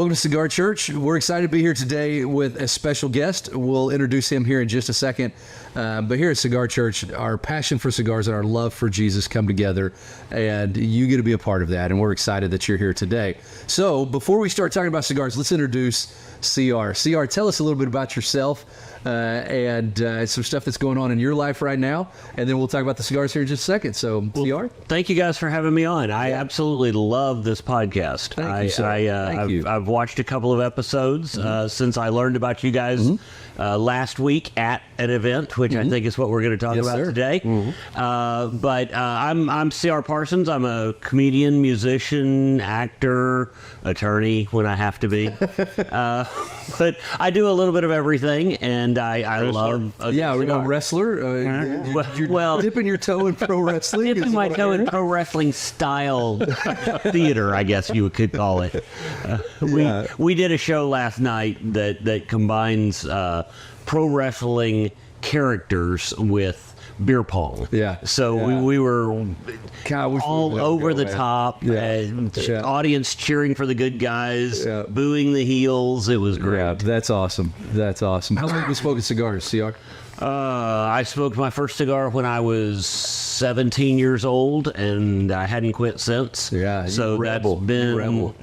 Welcome to Cigar Church. We're excited to be here today with a special guest. We'll introduce him here in just a second. But here at Cigar Church, our passion for cigars and our love for Jesus come together, and you get to be a part of that, and we're excited that you're here today. So before we start talking about cigars, let's introduce CR. CR, tell us a little bit about yourself and some stuff that's going on in your life right now, and then we'll talk about the cigars here in just a second. So, CR? Thank you guys for having me on. I absolutely love this podcast. Thank you, sir. Thank you. I've watched a couple of episodes since I learned about you guys last week at an event, which I think is what we're going to talk about today. But I'm CR Parsons. I'm a comedian, musician, actor, attorney when I have to be. But I do a little bit of everything, and I love a cigar. Wrestler. You're dipping your toe in pro wrestling. Dipping my toe in pro wrestling style theater, I guess you could call it. We did a show last night that combines pro wrestling characters with beer pong. So we were all over the top. Audience cheering for the good guys, booing the heels. It was great. Yeah, that's awesome. That's awesome. How long have you smoking cigars, CR? I smoked my first cigar when I was 17 years old, and I hadn't quit since. So that's been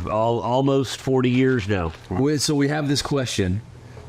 almost 40 years now. So we have this question.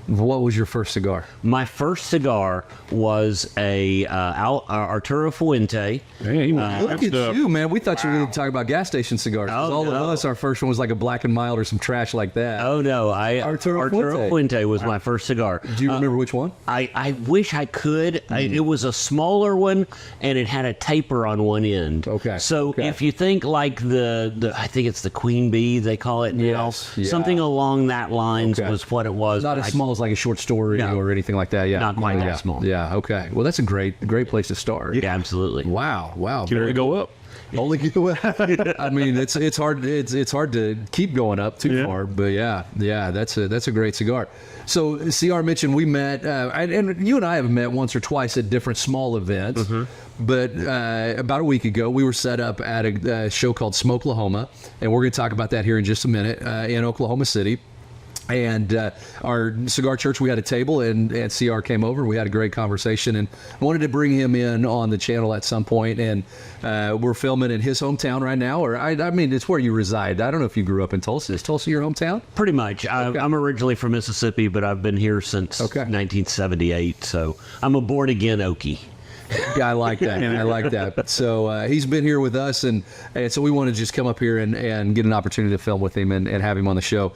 What was your first cigar? My first cigar was a Arturo Fuente. Hey, look at you, man. We thought you were going to talk about gas station cigars. All of us, our first one was like a Black and Mild or some trash like that. Oh, no. Arturo Fuente was my first cigar. Do you remember which one? I wish I could. It was a smaller one, and it had a taper on one end. So if you think like I think it's the Queen Bee, they call it now. Something along that lines was what it was. Not as small as like a short story or anything like that. Not quite that small. Okay. Well, that's a great place to start. Yeah, absolutely. Wow. Can only go up. Only go up. I mean, it's hard to keep going up too far, but that's a great cigar. So CR mentioned we met, and you and I have met once or twice at different small events. But about a week ago, we were set up at a show called Smokelahoma, and we're going to talk about that here in just a minute in Oklahoma City. And our cigar church, we had a table, and CR came over. We had a great conversation, and I wanted to bring him in on the channel at some point. And we're filming in his hometown right now, or I mean, it's where you reside. I don't know if you grew up in Tulsa. Is Tulsa your hometown? Pretty much. I'm originally from Mississippi, but I've been here since 1978. So I'm a born again Okie. I like that. I like that. So he's been here with us, and so we want to just come up here and get an opportunity to film with him and have him on the show.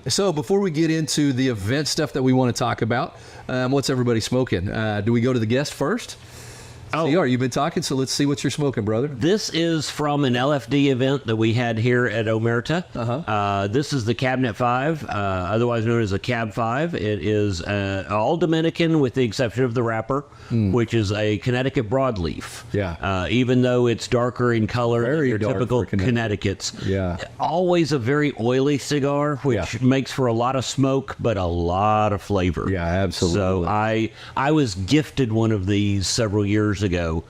So before we get into the event stuff that we want to talk about, what's everybody smoking? Do we go to the guest first? CR, you've been talking, so let's see what you're smoking, brother. This is from an LFD event that we had here at Omerta. This is the Cabinet 5, otherwise known as a Cab 5. It is all Dominican with the exception of the wrapper, which is a Connecticut broadleaf. Even though it's darker in color than your typical Connecticut's. Always a very oily cigar, which makes for a lot of smoke, but a lot of flavor. Absolutely. So I was gifted one of these several years ago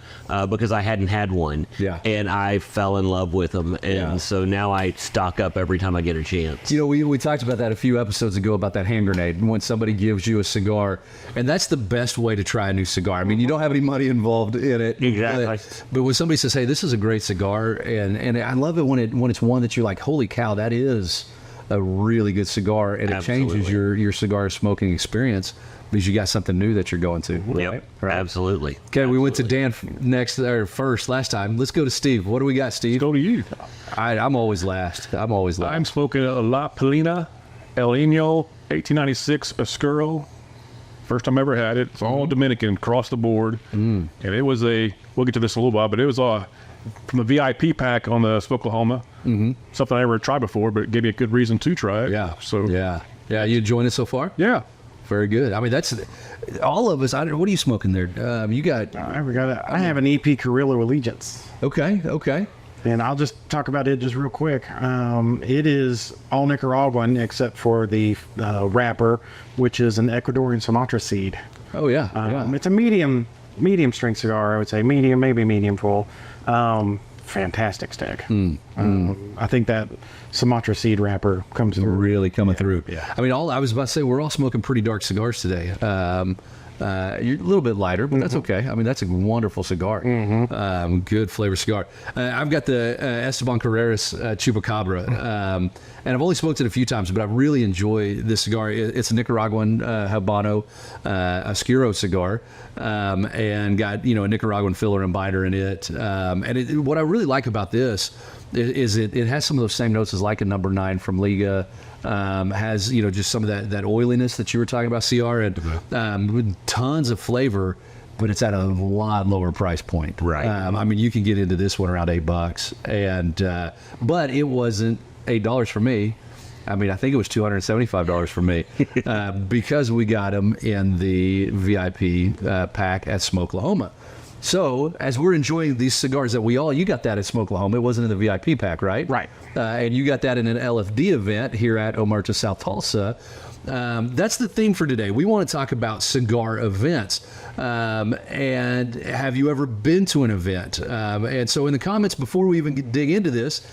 because I hadn't had one, and I fell in love with them, and so now I stock up every time I get a chance. You know, we talked about that a few episodes ago about that hand grenade, and when somebody gives you a cigar, and that's the best way to try a new cigar. I mean, you don't have any money involved in it, but when somebody says, "Hey, this is a great cigar," and I love it when it's one that you're like, "Holy cow, that is a really good cigar," and it changes your cigar smoking experience. Because you got something new that you're going to. Right? Absolutely. Okay, we went to Dan first last time. Let's go to Steve. What do we got, Steve? Let's go to you. I'm always last. I'm smoking a La Palina El Niño 1896 Oscuro. First time I ever had it. It's all Dominican across the board. And it was we'll get to this in a little while, but it was from the VIP pack on the Smokelahoma. Something I never tried before, but it gave me a good reason to try it. Yeah, you enjoying it so far? Yeah. Very good. I mean, that's all of us. What are you smoking there? You got? I have an EP Carrillo Allegiance. Okay. And I'll just talk about it just real quick. It is all Nicaraguan except for the wrapper, which is an Ecuadorian Sumatra seed. Oh yeah. It's a medium strength cigar. I would say medium, maybe medium full. fantastic stick. I think that Sumatra seed wrapper comes through. Really coming through. Yeah. I mean, I was about to say, we're all smoking pretty dark cigars today. You're a little bit lighter, but that's okay. I mean, that's a wonderful cigar. Good flavor cigar. I've got the Esteban Carreras Chupacabra, and I've only smoked it a few times, but I really enjoy this cigar. It's a Nicaraguan Habano Oscuro cigar, and got a Nicaraguan filler and binder in it. And what I really like about this is it has some of those same notes as like a number 9 from Liga. Has just some of that oiliness that you were talking about, CR, and with tons of flavor, but it's at a lot lower price point. Right. I mean, you can get into this one around $8, and but it wasn't $8 for me. I mean, I think it was $275 for me because we got them in the VIP pack at Smokelahoma. So, as we're enjoying these cigars that you got that at Smokelahoma. It wasn't in the VIP pack, right? Right. And you got that in an LFD event here at Omerta, South Tulsa. That's the theme for today. We want to talk about cigar events. And have you ever been to an event? And so in the comments, before we even dig into this,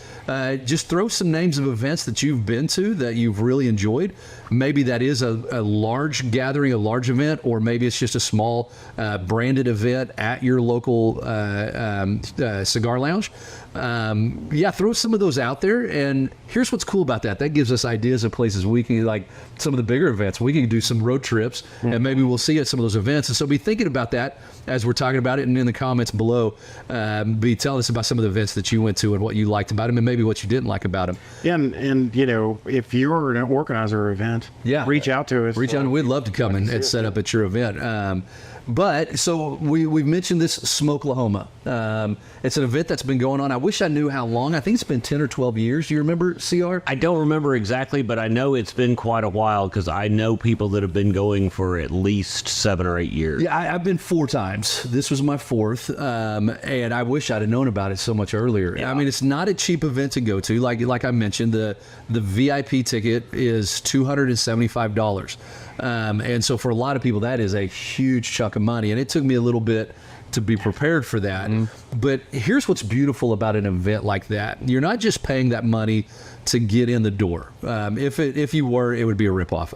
just throw some names of events that you've been to that you've really enjoyed. Maybe that is a large gathering, a large event, or maybe it's just a small branded event at your local cigar lounge. Throw some of those out there. And here's what's cool about that. That gives us ideas of places we can, like some of the bigger events, we can do some road trips, and maybe we'll see at some of those events. And so be thinking about that as we're talking about it, and in the comments below, be telling us about some of the events that you went to and what you liked about them, and maybe what you didn't like about them. Yeah, and if you're an organizer of an event, reach out to us. Reach out, and we'd love to come and set up at your event. But so we've mentioned this Smokelahoma. It's an event that's been going on. I wish I knew how long. I think it's been 10 or 12 years. Do you remember, CR? I don't remember exactly, but I know it's been quite a while because I know people that have been going for at least 7 or 8 years. Yeah, I've been 4 times. This was my 4th, and I wish I'd have known about it so much earlier. Yeah. I mean, it's not a cheap event to go to. Like I mentioned, the VIP ticket is $275. And so for a lot of people, that is a huge chunk of money. And it took me a little bit to be prepared for that. But here's what's beautiful about an event like that. You're not just paying that money to get in the door. If you were, it would be a ripoff.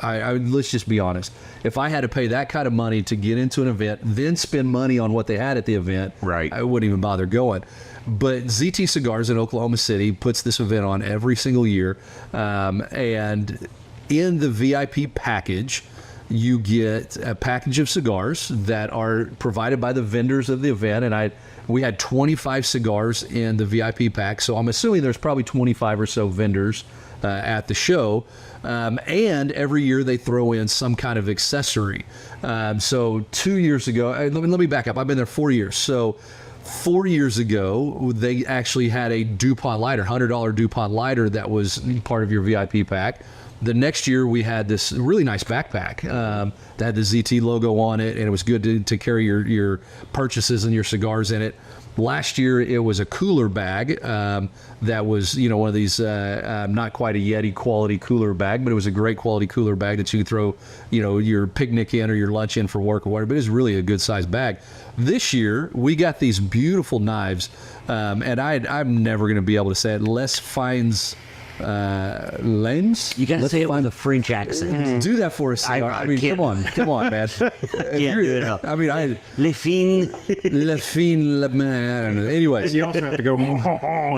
Let's just be honest. If I had to pay that kind of money to get into an event, then spend money on what they had at the event, right, I wouldn't even bother going. But ZT Cigars in Oklahoma City puts this event on every single year. And in the VIP package, you get a package of cigars that are provided by the vendors of the event, and we had 25 cigars in the VIP pack, so I'm assuming there's probably 25 or so vendors at the show, and every year they throw in some kind of accessory. So 2 years ago, let me back up. I've been there 4 years. So 4 years ago, they actually had a DuPont lighter, $100 DuPont lighter that was part of your VIP pack. The next year, we had this really nice backpack that had the ZT logo on it, and it was good to carry your purchases and your cigars in it. Last year, it was a cooler bag that was, one of these, not quite a Yeti quality cooler bag, but it was a great quality cooler bag that you could throw, your picnic in or your lunch in for work or whatever, but it was really a good sized bag. This year, we got these beautiful knives, and I'm never going to be able to say it, Les Fines lens. You gotta say it with a French accent. Do that for us. I mean, come on, man. I mean, Le fin. I don't know. Anyways, You also have to go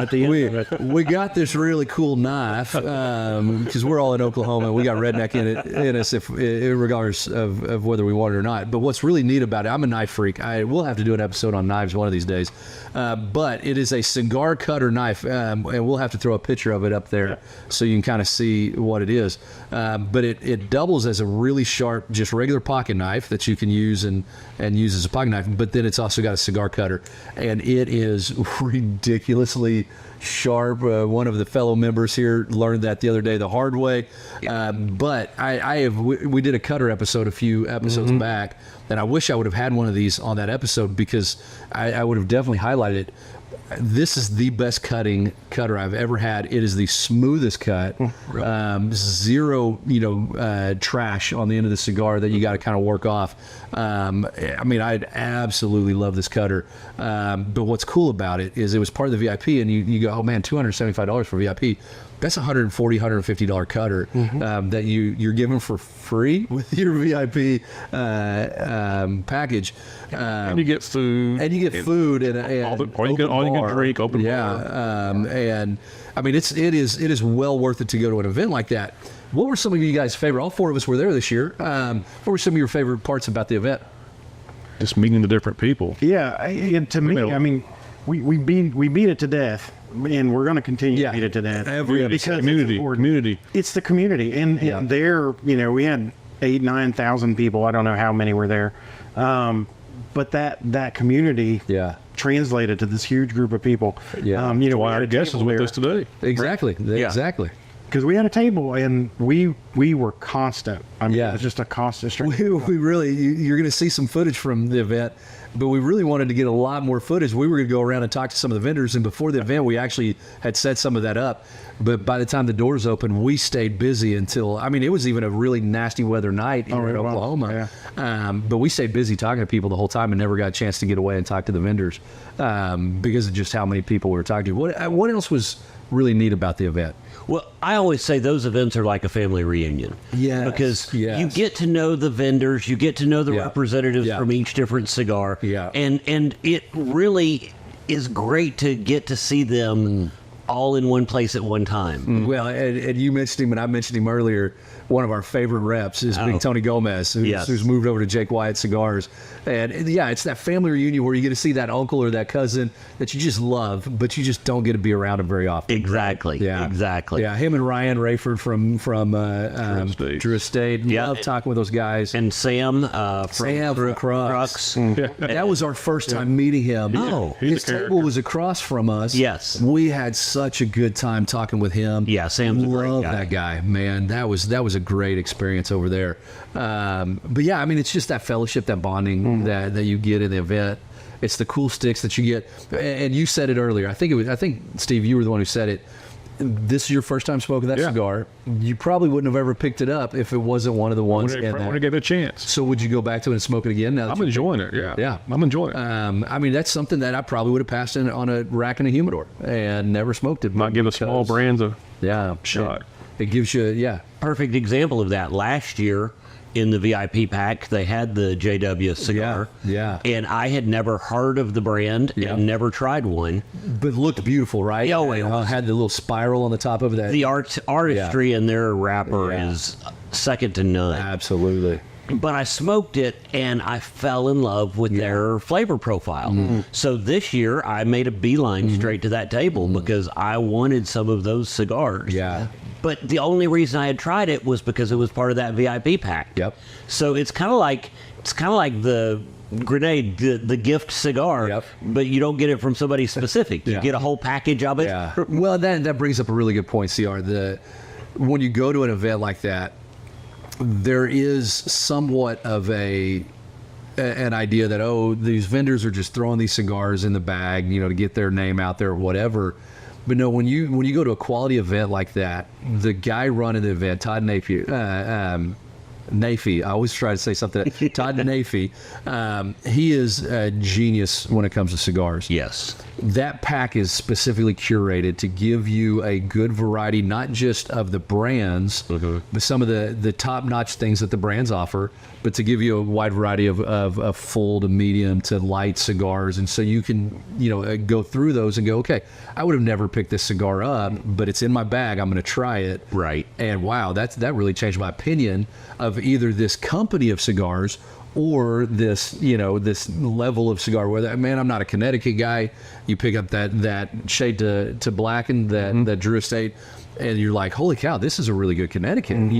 at the end of it. we got this really cool knife because we're all in Oklahoma. We got redneck in us, regardless of whether we want it or not. But what's really neat about it, I'm a knife freak. We'll have to do an episode on knives one of these days. But it is a cigar cutter knife, and we'll have to throw a picture of it up there so you can kind of see what it is. But it doubles as a really sharp, just regular pocket knife that you can use and use as a pocket knife. But then it's also got a cigar cutter, and it is ridiculously sharp. One of the fellow members here learned that the other day the hard way. But we did a cutter episode a few episodes back, and I wish I would have had one of these on that episode because I would have definitely highlighted it. this is the best cutter I've ever had. It is the smoothest cut. Zero, trash on the end of the cigar that you got to kind of work off. I mean, I absolutely love this cutter. But what's cool about it is it was part of the VIP, and you go, oh man, $275 for VIP. That's a $140, $150 cutter that you're given for free with your VIP package. And you get food. And you get food and all you can drink, open bar. And I mean, it is well worth it to go to an event like that. What were some of you guys' favorite? All four of us were there this year. What were some of your favorite parts about the event? Just meeting the different people. Yeah, and to me, I mean, we beat it to death, and we're going to continue to beat it to death. Because community. It's the community, and there, we had 8,000-9,000 people. I don't know how many were there, but that community translated to this huge group of people. Why our guest is with us today. Exactly. Exactly. Because we had a table and we were constant. I mean, it was just a constant stream. We really, you're going to see some footage from the event, but we really wanted to get a lot more footage. We were going to go around and talk to some of the vendors, and before the event, we actually had set some of that up. But by the time the doors opened, we stayed busy until, I mean, it was even a really nasty weather night here in Oklahoma. But we stayed busy talking to people the whole time and never got a chance to get away and talk to the vendors because of just how many people we were talking to. What else was really neat about the event? Well, I always say those events are like a family reunion. Yes. Because you get to know the vendors, you get to know the representatives from each different cigar. Yeah. And it really is great to get to see them all in one place at one time. Well, and you mentioned him, and I mentioned him earlier. One of our favorite reps is Big Tony Gomez, who's moved over to Jake Wyatt Cigars. And it's that family reunion where you get to see that uncle or that cousin that you just love, but you just don't get to be around him very often. Exactly. Yeah. Exactly. Yeah, him and Ryan Rayford from Drew Estate. Yeah. Love talking with those guys. And Sam from Crux. That was our first time meeting him. Oh. His table was across from us. Yes. We had such a good time talking with him. Yeah, Sam's a great guy. That guy, man. That was a great experience over there. But yeah, I mean, it's just that fellowship, that bonding that you get in the event. It's the cool sticks that you get. And you said it earlier. I think Steve, you were the one who said it. This is your first time smoking that cigar. You probably wouldn't have ever picked it up if it wasn't one of the ones. I want to give it a chance. So would you go back to it and smoke it again? Now I'm enjoying it. Yeah. I'm enjoying it. I mean, that's something that I probably would have passed in on a rack in a humidor and never smoked it. Might give the small brands a shot. It gives you, Perfect example of that. Last year in the VIP pack, they had the JW cigar. Yeah. And I had never heard of the brand and never tried one. But it looked beautiful, right? Oh, it had the little spiral on the top of that. The artistry in their wrapper is second to none. Absolutely. But I smoked it and I fell in love with their flavor profile. So this year I made a beeline straight to that table because I wanted some of those cigars. Yeah. But the only reason I had tried it was because it was part of that VIP pack. Yep. So it's kind of like the grenade, the gift cigar, but you don't get it from somebody specific. You get a whole package of it. Yeah. Well, that brings up a really good point, CR. When you go to an event like that, there is somewhat of an idea that, these vendors are just throwing these cigars in the bag, to get their name out there or whatever. But no, when you go to a quality event like that, the guy running the event, Todd Nafee, I always try to say something. Todd Nafee, he is a genius when it comes to cigars. Yes. That pack is specifically curated to give you a good variety, not just of the brands, but some of the top-notch things that the brands offer, but to give you a wide variety of full to medium to light cigars. And so you can, go through those and go, okay, I would have never picked this cigar up, but it's in my bag. I'm going to try it. Right. And wow, that really changed my opinion of either this company of cigars or this, this level of cigar. Where I'm not a Connecticut guy. You pick up that shade to blacken that Drew Estate, and you're like, holy cow, this is a really good Connecticut. And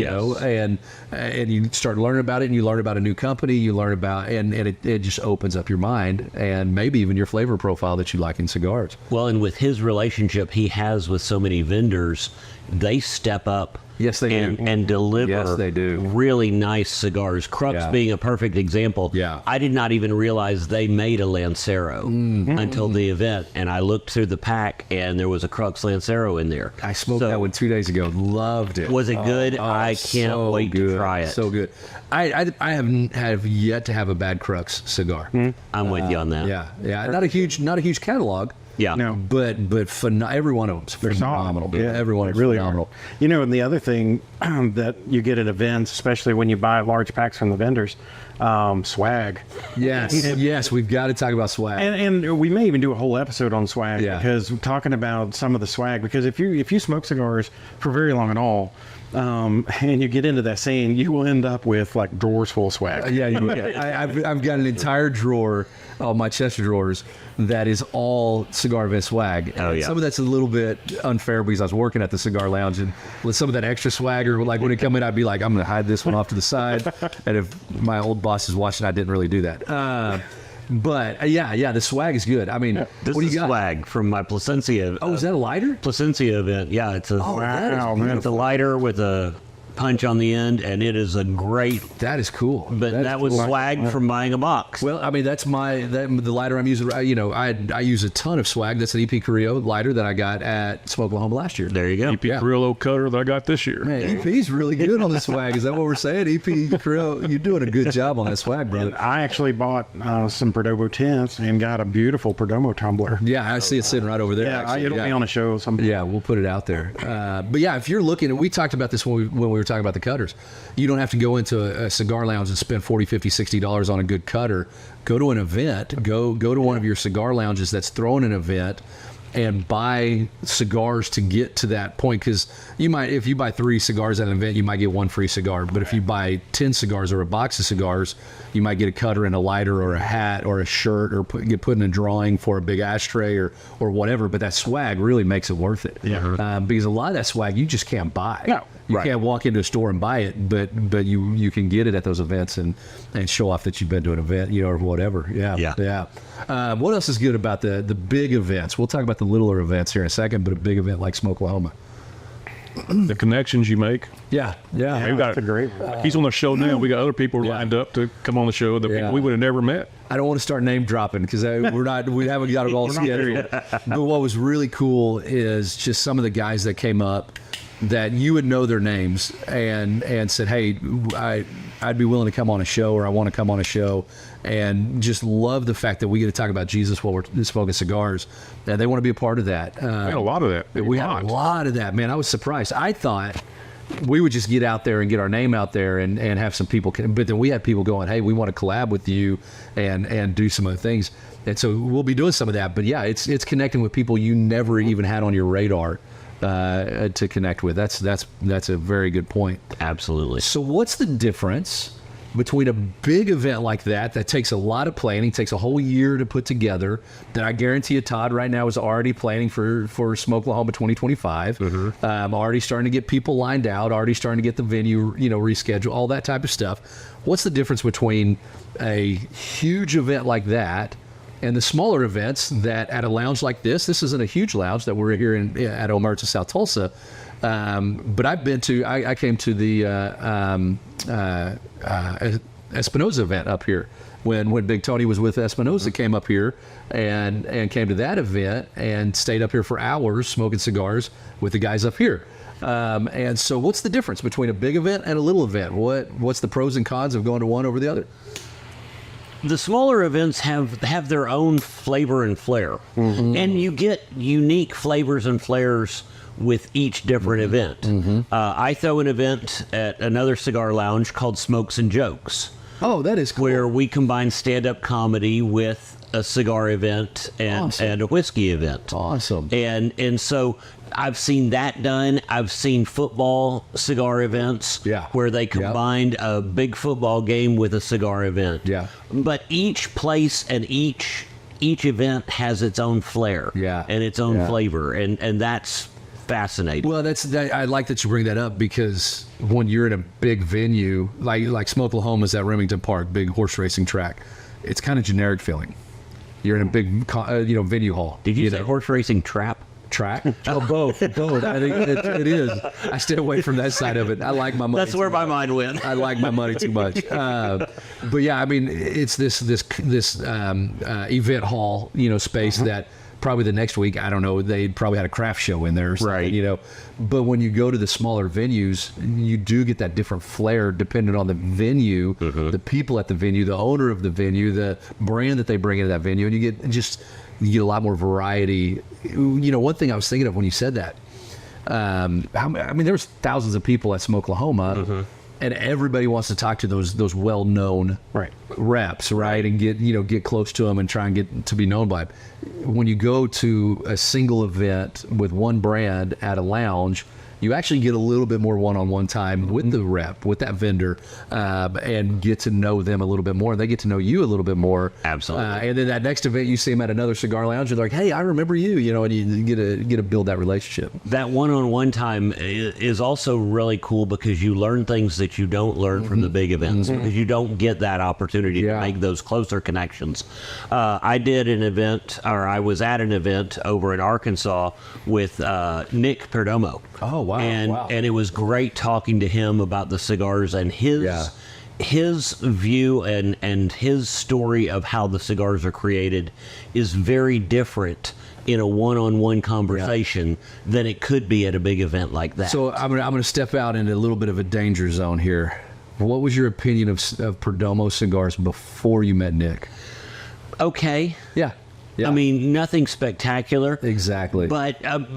you start learning about it, and you learn about a new company. You learn about and it just opens up your mind and maybe even your flavor profile that you like in cigars. Well, and with his relationship he has with so many vendors, they step up Yes, they do. and deliver Yes, they do. really nice cigars. Crux Yeah. being a perfect example. Yeah. I did not even realize they made a Lancero until the event, and I looked through the pack, and there was a Crux Lancero in there. I smoked So, that one 2 days ago. Loved it. Was it good? I can't so wait to good. try it. So good. I have yet to have a bad Crux cigar. I'm with you on that. Yeah. Not a huge catalog. Yeah. No. But every one of them's phenomenal. Yeah, Every one of they them's really phenomenal. are. And the other thing that you get at events, especially when you buy large packs from the vendors, swag. Yes, we've got to talk about swag. And we may even do a whole episode on swag because we're talking about some of the swag. Because if you smoke cigars for very long at all, and you get into that scene, you will end up with like drawers full of swag. I've got an entire drawer of my chest of drawers that is all cigar event swag. Oh, yeah. Some of that's a little bit unfair because I was working at the cigar lounge, and with some of that extra swagger, like when it come in, I'd be like, I'm going to hide this one off to the side. And if my old boss is watching, I didn't really do that. But the swag is good. I mean, This what do is you got? swag from my Placencia. Oh, is that a lighter? Placencia event? Yeah, it's a that is Wow, man. it's a lighter with a punch on the end, and it is a great. That is cool. But That's that was cool. swag from buying a box. Well, I mean, that's the lighter I'm using. I use a ton of swag. That's an EP Carrillo lighter that I got at Smokelahoma last year. There you go. EP Carrillo cutter that I got this year. Man, EP's really good on the swag. Is that what we're saying? EP Carrillo, you're doing a good job on that swag, brother. I actually bought some Perdomo tints and got a beautiful Perdomo tumbler. Yeah, I see it sitting right over there. Yeah, actually. it'll be on a show sometime. Yeah, we'll put it out there. But yeah, if you're looking, we talked about this when we were talking about the cutters. You don't have to go into a cigar lounge and spend $40, $50, $60 on a good cutter. Go to an event. Go to one of your cigar lounges that's throwing an event and buy cigars to get to that point. Because if you buy 3 cigars at an event, you might get 1 free cigar. But if you buy 10 cigars or a box of cigars, you might get a cutter and a lighter or a hat or a shirt or get put in a drawing for a big ashtray or whatever. But that swag really makes it worth it. Yeah. Because a lot of that swag you just can't buy. No. You Right. can't walk into a store and buy it, but you can get it at those events and show off that you've been to an event, or whatever. Yeah. What else is good about the big events? We'll talk about the littler events here in a second, but a big event like Smokelahoma. The connections you make. Yeah. We've got, That's a great. he's on the show now. We got other people lined up to come on the show that Yeah. we would have never met. I don't want to start name dropping because we haven't got it all scheduled. But what was really cool is just some of the guys that came up that you would know their names and said, hey, I'd be willing to come on a show, or I want to come on a show, and just love the fact that we get to talk about Jesus while we're smoking cigars. And they want to be a part of that. We had a lot of that. We had a lot of that, man. I was surprised. I thought we would just get out there and get our name out there and have some people, but then we had people going, hey, we want to collab with you and do some other things. And so we'll be doing some of that. But yeah, it's connecting with people you never even had on your radar to connect with. That's a very good point. Absolutely. So what's the difference between a big event like that takes a lot of planning, takes a whole year to put together, that I guarantee you Todd right now is already planning for Smokelahoma 2025, already starting to get people lined out, already starting to get the venue, reschedule, all that type of stuff. What's the difference between a huge event like that and the smaller events that at a lounge like this isn't a huge lounge that we're here at Omerta, South Tulsa, but I came to the Espinosa event up here when Big Tony was with Espinosa, came up here and came to that event and stayed up here for hours smoking cigars with the guys up here. And so what's the difference between a big event and a little event? What's the pros and cons of going to one over the other? The smaller events have their own flavor and flair, and you get unique flavors and flares with each different event. I throw an event at another cigar lounge called Smokes and Jokes. Oh, that is cool. Where we combine stand-up comedy with a cigar event and a whiskey event. Awesome. And so I've seen that done. I've seen football cigar events where they combined a big football game with a cigar event. Yeah. But each place and each event has its own flair and its own flavor, and that's fascinating. Well, I like that you bring that up, because when you're in a big venue like Smokelahoma is at Remington Park, big horse racing track, it's kind of generic feeling. You're in a big venue hall. Did you say horse racing trap? Track? Oh, both. I think it is. I stay away from that side of it. I like my money. That's where my mind went. I like my money too much. But yeah, I mean, it's this event hall, space that probably the next week, I don't know, they probably had a craft show in there or something, Right. But when you go to the smaller venues, you do get that different flair depending on the venue, the people at the venue, the owner of the venue, the brand that they bring into that venue, and you get a lot more variety. One thing I was thinking of when you said that, there's thousands of people at Smokelahoma, and everybody wants to talk to those well-known reps, right? And get close to them and try and get to be known by them. When you go to a single event with one brand at a lounge, you actually get a little bit more one-on-one time with the rep, with that vendor, and get to know them a little bit more. And they get to know you a little bit more. Absolutely. And then that next event, you see them at another cigar lounge, and they're like, "Hey, I remember you," and you get to build that relationship. That one-on-one time is also really cool because you learn things that you don't learn from the big events because you don't get that opportunity to make those closer connections. I was at an event over in Arkansas with Nick Perdomo. Oh, wow. And it was great talking to him about the cigars and his view and his story of how the cigars are created is very different in a one-on-one conversation than it could be at a big event like that. So I'm gonna step out into a little bit of a danger zone here. What was your opinion of Perdomo cigars before you met Nick? Okay. Yeah. I mean, nothing spectacular. Exactly. But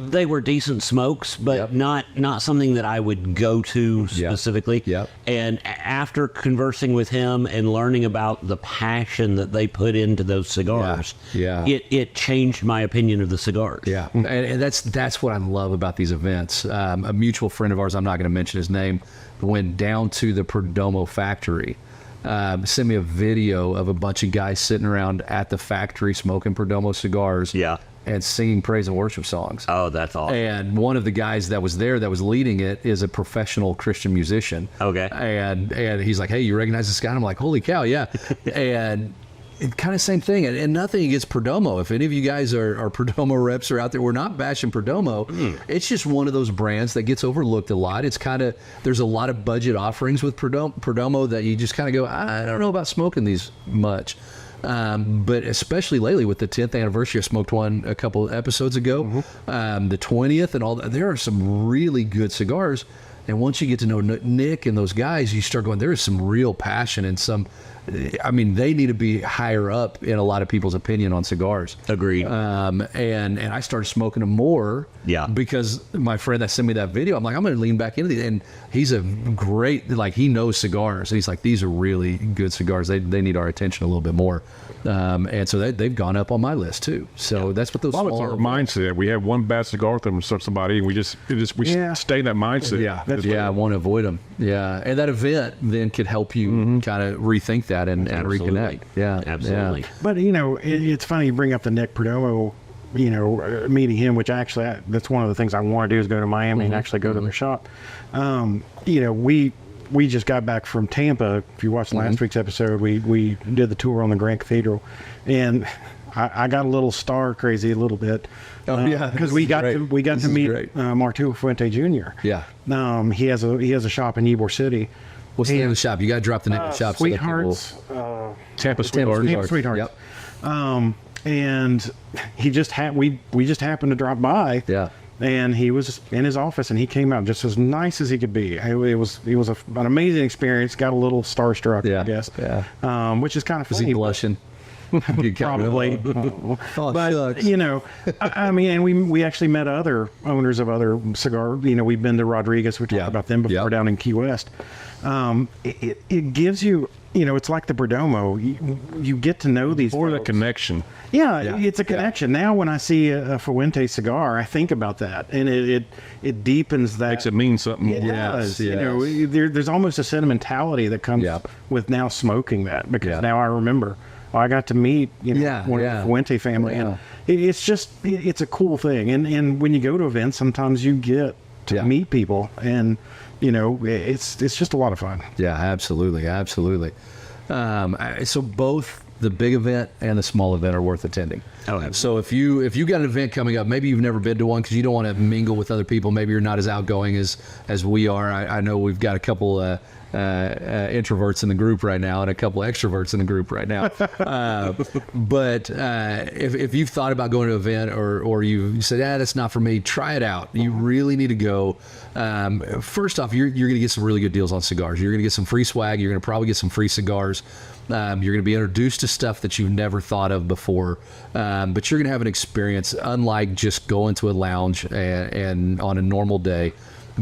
they were decent smokes, but not something that I would go to specifically. Yep. And after conversing with him and learning about the passion that they put into those cigars, it changed my opinion of the cigars. Yeah, and that's what I love about these events. A mutual friend of ours, I'm not going to mention his name, went down to the Perdomo factory. Sent me a video of a bunch of guys sitting around at the factory smoking Perdomo cigars and singing praise and worship songs. Oh, that's awesome. And one of the guys that was there that was leading it is a professional Christian musician. Okay. And he's like, "Hey, you recognize this guy?" And I'm like, "Holy cow, yeah." And it kind of same thing, and nothing against Perdomo. If any of you guys are Perdomo reps or out there, we're not bashing Perdomo. It's just one of those brands that gets overlooked a lot. It's kind of, there's a lot of budget offerings with Perdomo that you just kind of go, I don't know about smoking these much. But especially lately with the 10th anniversary, I smoked one a couple episodes ago, the 20th and all that. There are some really good cigars. And once you get to know Nick and those guys, you start going, there is some real passion and they need to be higher up in a lot of people's opinion on cigars. Agreed. And I started smoking them more. Yeah. Because my friend that sent me that video, I'm like, I'm going to lean back into these. And he's a great, he knows cigars. And he's like, these are really good cigars. They need our attention a little bit more. And so they've gone up on my list too. So that's what those. Well, it's our mindset. We have one bad cigar from somebody, and we stay in that mindset. Yeah. I want to avoid them. Yeah. And that event then could help you kind of rethink that and reconnect. Yeah. Absolutely. Yeah. But, it's funny you bring up the Nick Perdomo, meeting him, which actually, that's one of the things I want to do is go to Miami and actually go to their shop. We just got back from Tampa. If you watched last week's episode, we did the tour on the Grand Cathedral, and I got a little star crazy a little bit. Because we got to meet Martujo Fuente Jr. Yeah. He has a shop in Ybor City. What's the name of the shop? You got to drop the name of the shop. Sweethearts. Tampa Sweethearts. Tampa Sweethearts. Yep. And we just happened to drop by. Yeah. And he was in his office, and he came out just as nice as he could be. It was an amazing experience. Got a little starstruck, I guess. Yeah. Which is kind of funny. Is he blushing? Probably. But and we actually met other owners of other cigar. We've been to Rodriguez. We talked about them before down in Key West. It gives you. It's like the Perdomo. You get to know these. Or the folks. connection. Yeah, it's a connection. Now, when I see a Fuente cigar, I think about that, and it deepens that. Makes it mean something. It does. There's almost a sentimentality that comes with now smoking that, because now I remember. I got to meet one of the Fuente family, and it's a cool thing. And when you go to events, sometimes you get to meet people, and it's just a lot of fun. Yeah, absolutely. So both the big event and the small event are worth attending. Oh, absolutely. So if you got an event coming up, maybe you've never been to one because you don't want to mingle with other people. Maybe you're not as outgoing as we are. I know we've got a couple introverts in the group right now and a couple extroverts in the group right now. But if you've thought about going to an event or you said, that's not for me, try it out. You really need to go. First off, you're going to get some really good deals on cigars. You're going to get some free swag. You're going to probably get some free cigars. You're going to be introduced to stuff that you've never thought of before, but you're going to have an experience unlike just going to a lounge and on a normal day.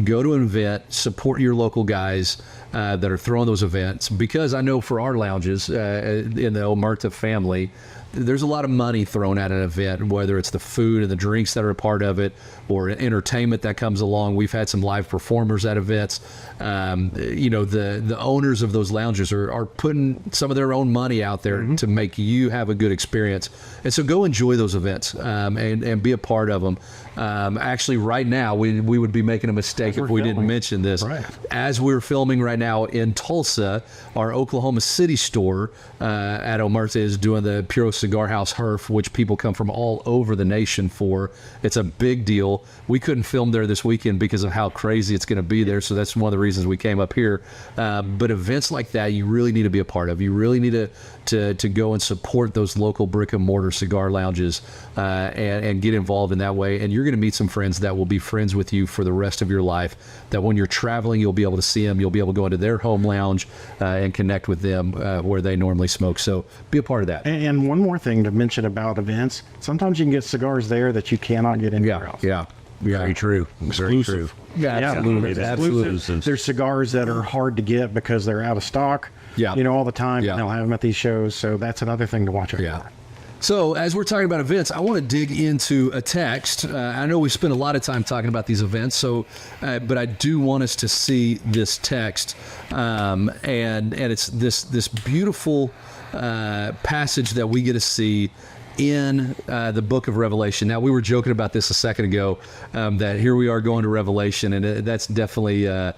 Go to an event, support your local guys that are throwing those events, because I know for our lounges in the Omerta family, there's a lot of money thrown at an event, whether it's the food and the drinks that are a part of it or entertainment that comes along. We've had some live performers at events. The owners of those lounges are putting some of their own money out there to make you have a good experience. And so go enjoy those events and be a part of them. Actually, right now, we would be making a mistake if we didn't mention this. Right. As we're filming right now in Tulsa, our Oklahoma City store at Omerta is doing the Puro Cigar House Herf, which people come from all over the nation for. It's a big deal. We couldn't film there this weekend because of how crazy it's going to be there, so that's one of the reasons we came up here. But events like that, you really need to be a part of. You really need to go and support those local brick and mortar cigar lounges and get involved in that way. And you're going to meet some friends that will be friends with you for the rest of your life, that when you're traveling, you'll be able to see them. You'll be able to go into their home lounge and connect with them where they normally smoke. So be a part of that. And one more thing to mention about events, sometimes you can get cigars there that you cannot get anywhere else. Yeah. Very true. Very true. Yeah, absolutely. Yeah. Absolutely. There's cigars that are hard to get because they're out of stock. Yeah. All the time. Yeah. They'll have them at these shows, so that's another thing to watch out Yeah. for. So as we're talking about events, I want to dig into a text. I know we spent a lot of time talking about these events, but I do want us to see this text, and it's this beautiful passage that we get to see in the book of Revelation. Now, we were joking about this a second ago, that here we are going to Revelation, and that's definitely a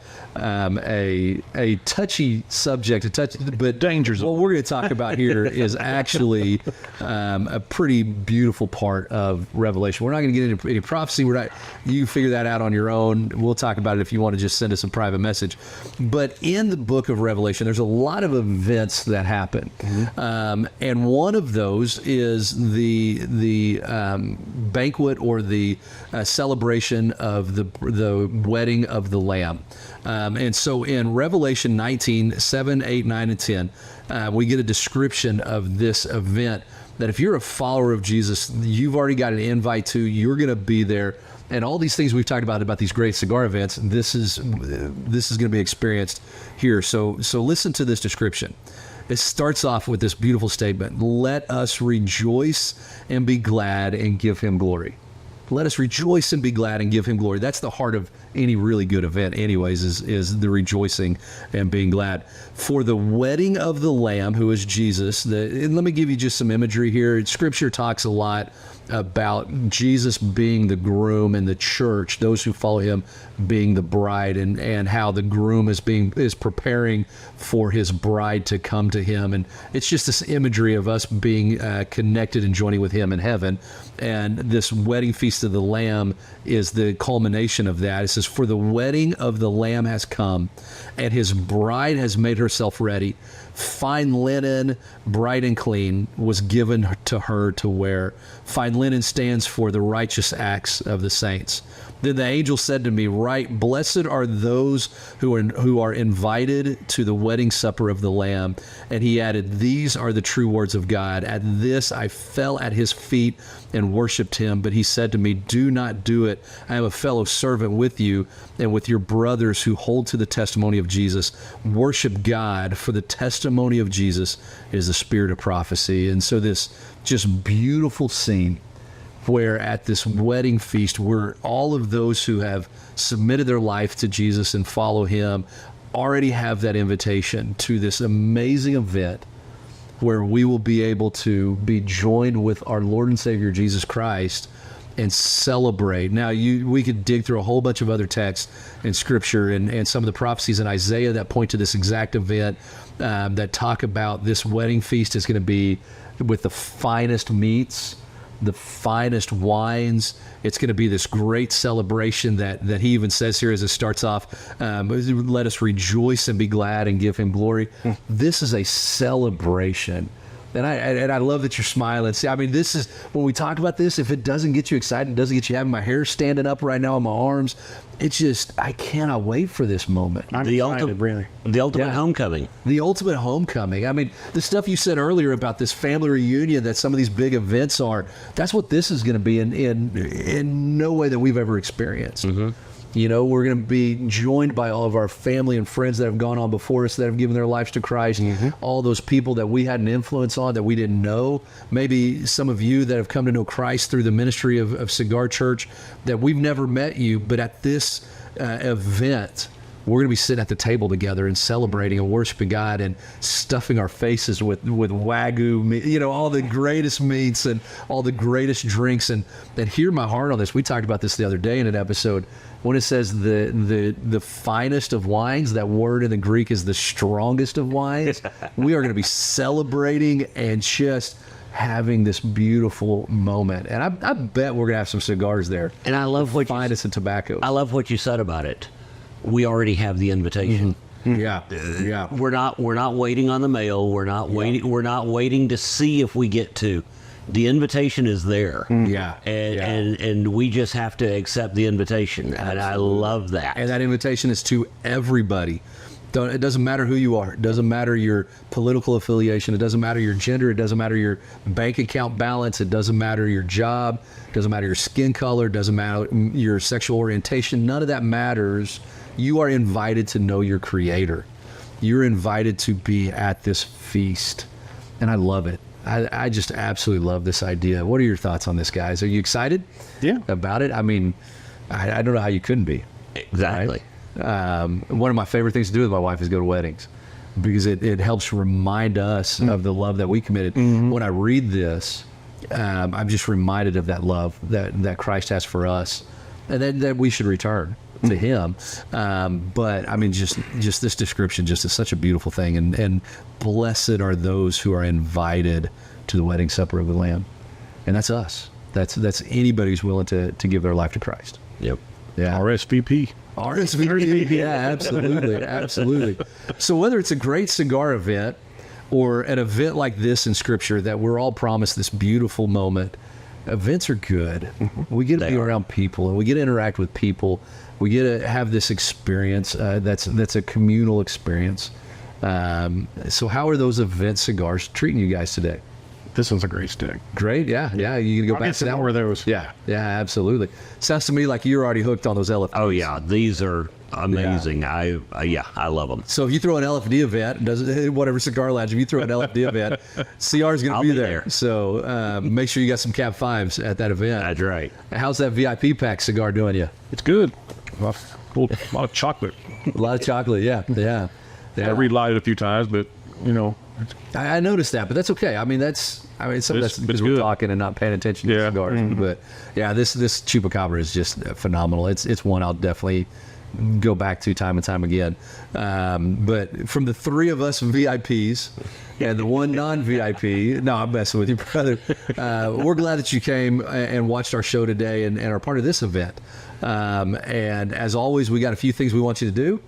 touchy subject, but Dangers. What we're going to talk about here is actually a pretty beautiful part of Revelation. We're not going to get into any prophecy. You figure that out on your own. We'll talk about it if you want to just send us a private message. But in the book of Revelation, there's a lot of events that happen, and one of those is the banquet or the celebration of the wedding of the Lamb. And so in Revelation 19, 7, 8, 9, and 10, we get a description of this event that if you're a follower of Jesus, you've already got an invite to, you're going to be there. And all these things we've talked about these great cigar events, this is going to be experienced here. So listen to this description. It starts off with this beautiful statement: let us rejoice and be glad and give him glory. Let us rejoice and be glad and give him glory. That's the heart of any really good event anyways, is the rejoicing and being glad. For the wedding of the Lamb, who is Jesus. And let me give you just some imagery here. Scripture talks a lot about Jesus being the groom and the church, those who follow him being the bride, and how the groom is preparing for his bride to come to him. And it's just this imagery of us being connected and joining with him in heaven. And this wedding feast of the Lamb is the culmination of that. It says, for the wedding of the Lamb has come, and his bride has made herself ready. Fine linen, bright and clean, was given to her to wear. Fine linen stands for the righteous acts of the saints. Then the angel said to me, write, blessed are those who are invited to the wedding supper of the Lamb. And he added, these are the true words of God. At this I fell at his feet and worshipped him. But he said to me, do not do it. I am a fellow servant with you and with your brothers who hold to the testimony of Jesus. Worship God, for the testimony of Jesus is the spirit of prophecy. And so this just beautiful scene where at this wedding feast, where all of those who have submitted their life to Jesus and follow him already have that invitation to this amazing event where we will be able to be joined with our Lord and Savior Jesus Christ and celebrate. Now, we could dig through a whole bunch of other texts in Scripture and some of the prophecies in Isaiah that point to this exact event, that talk about this wedding feast is going to be with the finest meats, the finest wines. It's going to be this great celebration that he even says here as it starts off, let us rejoice and be glad and give him glory. This is a celebration. And I love that you're smiling. See, I mean, this is, when we talk about this, if it doesn't get you excited, doesn't get you having my hair standing up right now on my arms, it's just, I cannot wait for this moment. I'm The excited, ultimate, really. the ultimate homecoming. The ultimate homecoming. I mean, the stuff you said earlier about this family reunion that some of these big events are, that's what this is going to be in no way that we've ever experienced. You know, we're going to be joined by all of our family and friends that have gone on before us, that have given their lives to Christ, all those people that we had an influence on that we didn't know. Maybe some of you that have come to know Christ through the ministry of Cigar Church, that we've never met you, but at this event, we're going to be sitting at the table together and celebrating and worshiping God and stuffing our faces with Wagyu meat, you know, all the greatest meats and all the greatest drinks. And hear my heart on this. We talked about this the other day in an episode. When it says the finest of wines, that word in the Greek is the strongest of wines. We are going to be celebrating and just having this beautiful moment. And I bet we're going to have some cigars there. And I love what finest and tobacco. I love what you said about it. We already have the invitation. Yeah, yeah. We're not waiting on the mail. We're not waiting to see if we get to. The invitation is there. Yeah. And we just have to accept the invitation. And I love that. And that invitation is to everybody. It doesn't matter who you are. It doesn't matter your political affiliation. It doesn't matter your gender. It doesn't matter your bank account balance. It doesn't matter your job. It doesn't matter your skin color. It doesn't matter your sexual orientation. None of that matters. You are invited to know your Creator. You're invited to be at this feast. And I love it. I just absolutely love this idea. What are your thoughts on this, guys? Are you excited about it? I mean, I don't know how you couldn't be. Exactly. Right? One of my favorite things to do with my wife is go to weddings, because it helps remind us of the love that we committed. When I read this, I'm just reminded of that love that Christ has for us, and that we should return to him. But I mean, just this description just is such a beautiful thing. And blessed are those who are invited to the wedding supper of the Lamb. And that's us. That's anybody who's willing to give their life to Christ. Yep. Yeah. RSVP. Yeah, absolutely. Absolutely. So whether it's a great cigar event or an event like this in Scripture that we're all promised this beautiful moment, events are good. We get to be around people, and we get to interact with people. We get to have this experience that's a communal experience. So how are those event cigars treating you guys today? This one's a great stick. Great, yeah. You can go I'll back get to some that more of those. Yeah, absolutely. Sounds to me like you're already hooked on those LFDs. Oh yeah, these are amazing. I love them. So if you throw an LFD event, whatever cigar lounge, if you throw an LFD event, CR is going to be there. So make sure you got some Cab 5s at that event. That's right. How's that VIP pack cigar doing you? It's good. A lot of chocolate. A lot of chocolate, yeah. I relight it a few times, but you know. I noticed that, but that's okay. I mean, that's some of that's because we're talking and not paying attention to cigars. But yeah, this Chupacabra is just phenomenal. It's one I'll definitely go back to time and time again. But from the three of us VIPs and the one non-VIP, no, I'm messing with you, brother. We're glad that you came and watched our show today and are part of this event. And as always, we got a few things we want you to do.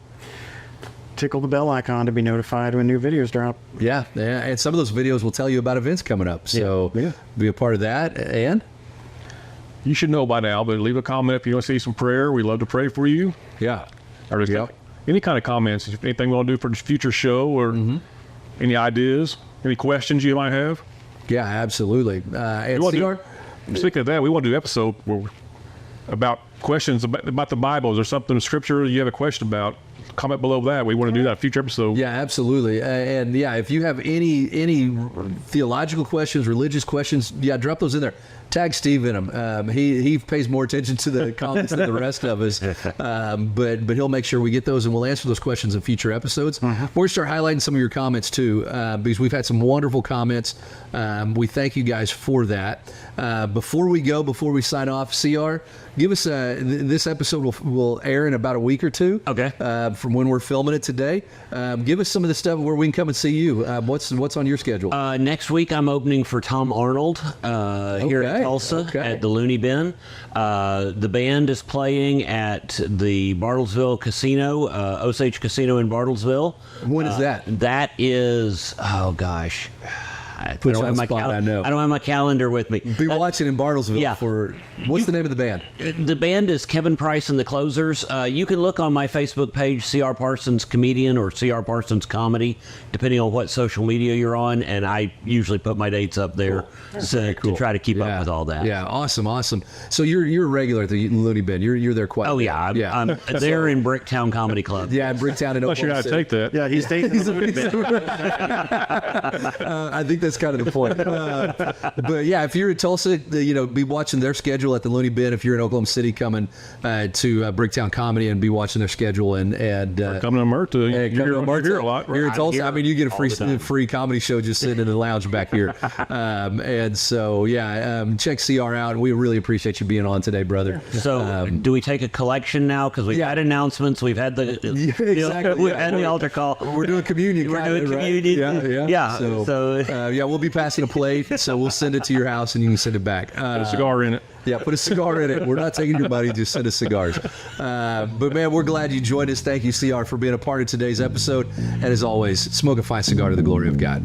Tickle the bell icon to be notified when new videos drop. Yeah, and some of those videos will tell you about events coming up. So be a part of that. And you should know by now, but leave a comment if you want to see some prayer. We love to pray for you. Yeah. Or just any kind of comments. If anything we want to do for the future show, or any ideas, any questions you might have. Yeah, absolutely. And cigar. Speaking of that, we want to do an episode about questions about the Bible. Is there something in Scripture you have a question about? comment below that. We want to do that in a future episode. Yeah, absolutely. And yeah, if you have any theological questions, religious questions, yeah, drop those in there. Tag Steve in them. He pays more attention to the comments than the rest of us, but he'll make sure we get those, and we'll answer those questions in future episodes. We're going to start highlighting some of your comments too, because we've had some wonderful comments. We thank you guys for that. Before we sign off, CR, give us this episode will air in about a week or two. Okay. From when we're filming it today. Give us some of the stuff where we can come and see you. What's on your schedule? Next week, I'm opening for Tom Arnold here at Tulsa at the Looney Bin. The band is playing at the Bartlesville Casino, Osage Casino in Bartlesville. When is that? That is, oh gosh. I Put you don't on have the my spot, I know. I don't have my calendar with me. Be watching in Bartlesville yeah. for what's the name of the band? The band is Kevin Price and the Closers. You can look on my Facebook page, CR Parsons Comedian or CR Parsons Comedy, depending on what social media you're on. And I usually put my dates up there to try to keep up with all that. Yeah, awesome. So you're a regular at the Looney Bin. You're there quite. Oh yeah, I'm there in Bricktown Comedy Club. Yeah, in Bricktown in Unless you're Oklahoma going to City. take that. Yeah, he stays in the Looney Bin. I think that's kind of the point. But yeah, if you're in Tulsa, be watching their schedule at the Looney Bin. If you're in Oklahoma City, coming to Bricktown Comedy and be watching their schedule and Coming to Omerta, you're here a lot. You're in Tulsa. I mean, you get a free comedy show just sitting in the lounge back here. And so check CR out. We really appreciate you being on today, brother. So do we take a collection now? Because we've had announcements. We've had the exactly. we've had the altar call. We're doing communion. We're doing right? communion. Yeah. So we'll be passing a plate, so we'll send it to your house and you can send it back. Put a cigar in it. Yeah, put a cigar in it. We're not taking your money, just send us cigars. But man, we're glad you joined us. Thank you, CR, for being a part of today's episode. And as always, smoke a fine cigar to the glory of God.